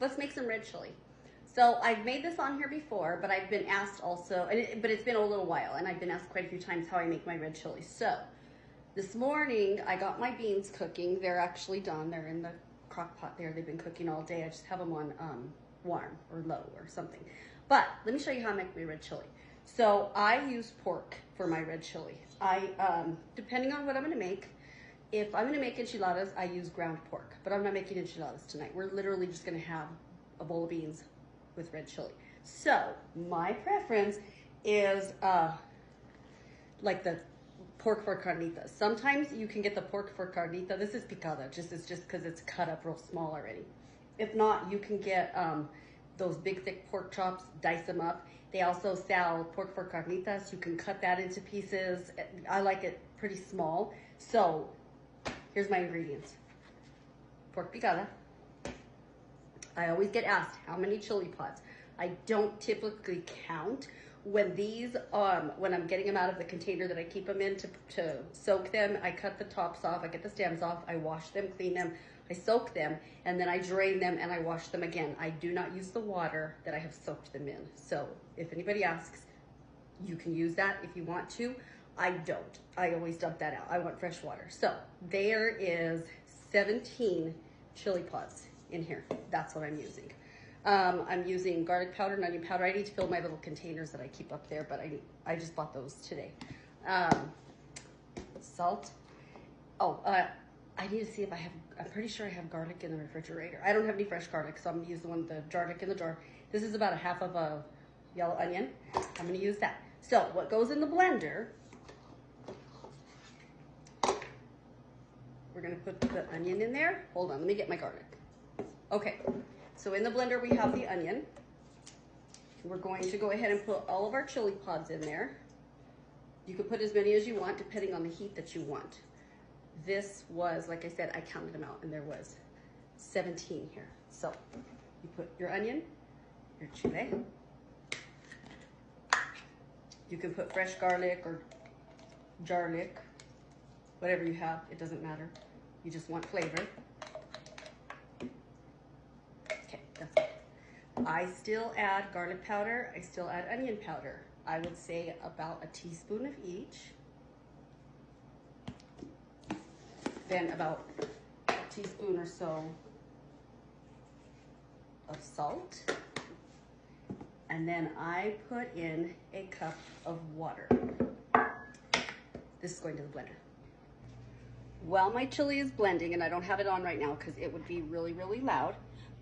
let's make some red chili. So I've made this on here before, but I've been asked also, but it's been a little while, and I've been asked quite a few times how I make my red chili. So this morning I got my beans cooking. They're actually done. They're in the crock pot there. They've been cooking all day. I just have them on warm or low or something. But let me show you how I make my red chili. So I use pork for my red chili. Depending on what I'm gonna make, if I'm gonna make enchiladas, I use ground pork, but I'm not making enchiladas tonight. We're literally just gonna have a bowl of beans with red chili. So my preference is like the pork for carnitas. Sometimes you can get the pork for carnita. This is picada, it's just because it's cut up real small already. If not, you can get those big thick pork chops, dice them up. They also sell pork for carnitas. You can cut that into pieces. I like it pretty small. So here's my ingredients. Pork picada. I always get asked how many chili pods. I don't typically count. When these, when I'm getting them out of the container that I keep them in to soak them, I cut the tops off, I get the stems off, I wash them, clean them, I soak them, and then I drain them and I wash them again. I do not use the water that I have soaked them in. So if anybody asks, you can use that if you want to. I don't. I always dump that out. I want fresh water. So there is 17 chili pods in here. That's what I'm using. I'm using garlic powder and onion powder. I need to fill my little containers that I keep up there, but I just bought those today. Salt. Oh, I need to see if I have, I'm pretty sure I have garlic in the refrigerator. I don't have any fresh garlic, so I'm gonna use the garlic in the jar. This is about a half of a yellow onion. I'm gonna use that. So what goes in the blender, we're gonna put the onion in there. Hold on, let me get my garlic. Okay, so in the blender we have the onion. We're going to go ahead and put all of our chili pods in there. You can put as many as you want depending on the heat that you want. This was, like I said, I counted them out and there was 17 here. So you put your onion, your chile. You can put fresh garlic or garlic, whatever you have, it doesn't matter. You just want flavor. Okay, that's it. I still add garlic powder, I still add onion powder. I would say about a teaspoon of each. Then about a teaspoon or so of salt. And then I put in a cup of water. This is going to the blender. While my chili is blending, and I don't have it on right now because it would be really, really loud,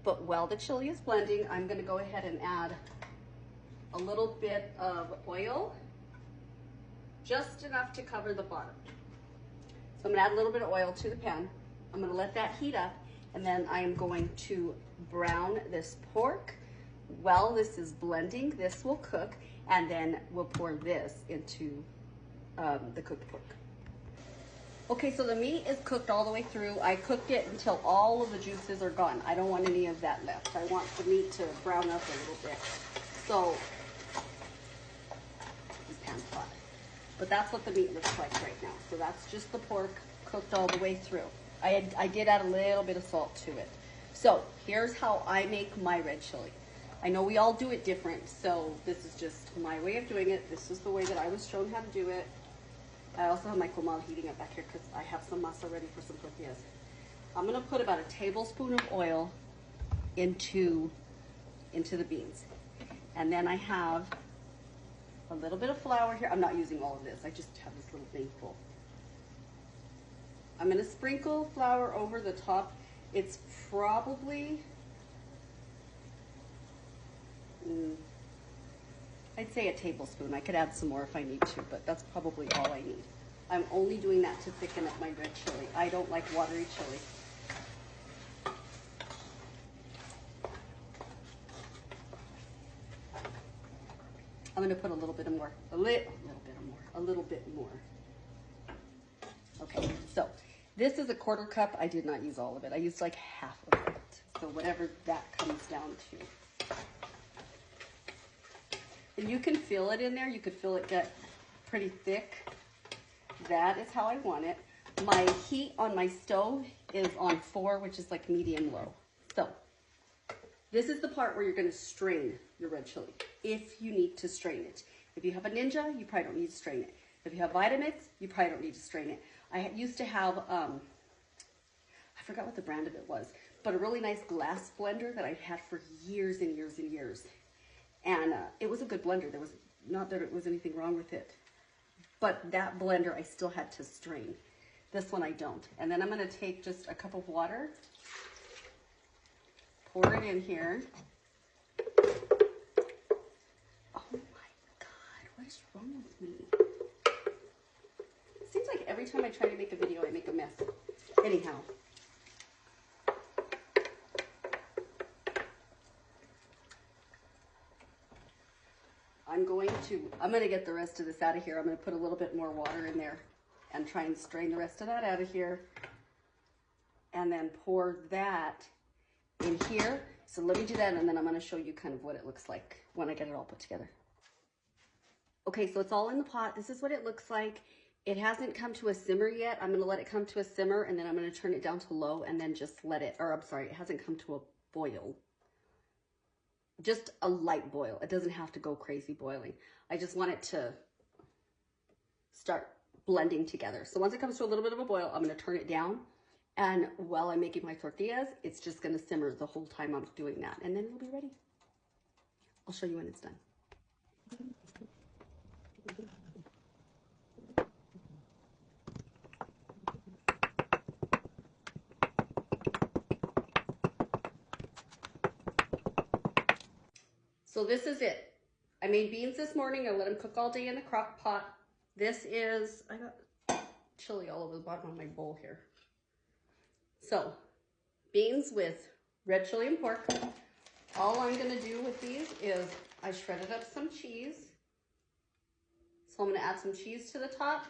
but while the chili is blending, I'm gonna go ahead and add a little bit of oil, just enough to cover the bottom. So I'm gonna add a little bit of oil to the pan. I'm gonna let that heat up, and then I am going to brown this pork. While this is blending, this will cook, and then we'll pour this into the cooked pork. Okay, so the meat is cooked all the way through. I cooked it until all of the juices are gone. I don't want any of that left. I want the meat to brown up a little bit. So, this pan's hot. But that's what the meat looks like right now. So that's just the pork cooked all the way through. I did add a little bit of salt to it. So here's how I make my red chili. I know we all do it different, so this is just my way of doing it. This is the way that I was shown how to do it. I also have my comal heating up back here because I have some masa ready for some tortillas. I'm gonna put about a tablespoon of oil into the beans. And then I have a little bit of flour here. I'm not using all of this. I just have this little thing full. I'm gonna sprinkle flour over the top. It's probably, I'd say a tablespoon. I could add some more if I need to, but that's probably all I need. I'm only doing that to thicken up my red chili. I don't like watery chili. I'm gonna put a little bit more, a little bit more. Okay, so this is a quarter cup. I did not use all of it. I used like half of it. So whatever that comes down to. And you can feel it in there. You could feel it get pretty thick. That is how I want it. My heat on my stove is on 4, which is like medium low. So This is the part where you're going to strain your red chili, if you need to strain it. If you have a Ninja, you probably don't need to strain it. If you have Vitamix, you probably don't need to strain it. I used to have, I forgot what the brand of it was, but a really nice glass blender that I had for years and years and years. And it was a good blender. There was, not that it was anything wrong with it, but that blender I still had to strain. This one I don't. And then I'm going to take just a cup of water, pour it in here. Oh my God, what is wrong with me? It seems like every time I try to make a video, I make a mess. Anyhow. I'm going to get the rest of this out of here. I'm going to put a little bit more water in there and try and strain the rest of that out of here. And then pour that in here. So let me do that, and then I'm going to show you kind of what it looks like when I get it all put together. Okay, so it's all in the pot. This is what it looks like. It hasn't come to a simmer yet. I'm going to let it come to a simmer, and then I'm going to turn it down to low and then just let it, or I'm sorry, it hasn't come to a boil. Just a light boil. It doesn't have to go crazy boiling. I just want it to start blending together. So once it comes to a little bit of a boil, I'm going to turn it down. And while I'm making my tortillas, it's just going to simmer the whole time I'm doing that. And then it'll be ready. I'll show you when it's done. So this is it. I made beans this morning. I let them cook all day in the crock pot. This is, I got chili all over the bottom of my bowl here. So, beans with red chili and pork. All I'm going to do with these is I shredded up some cheese. So I'm going to add some cheese to the top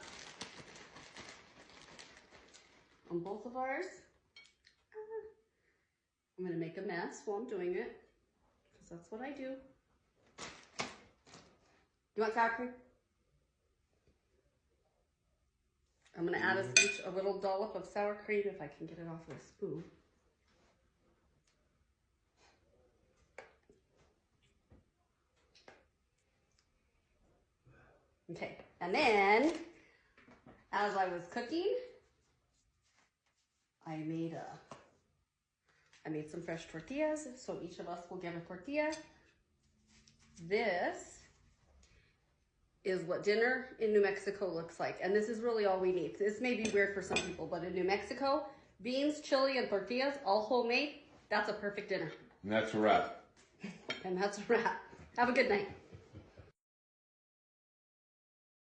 on both of ours. I'm going to make a mess while I'm doing it, because that's what I do. You want sour cream? I'm going to add a little dollop of sour cream if I can get it off with a spoon. Okay, and then as I was cooking, I made some fresh tortillas, so each of us will get a tortilla. This is what dinner in New Mexico looks like, and this is really all we need. This may be weird for some people, but in New Mexico, beans, chili, and tortillas, all homemade, that's a perfect dinner. And that's a wrap. And that's a wrap. Have a good night.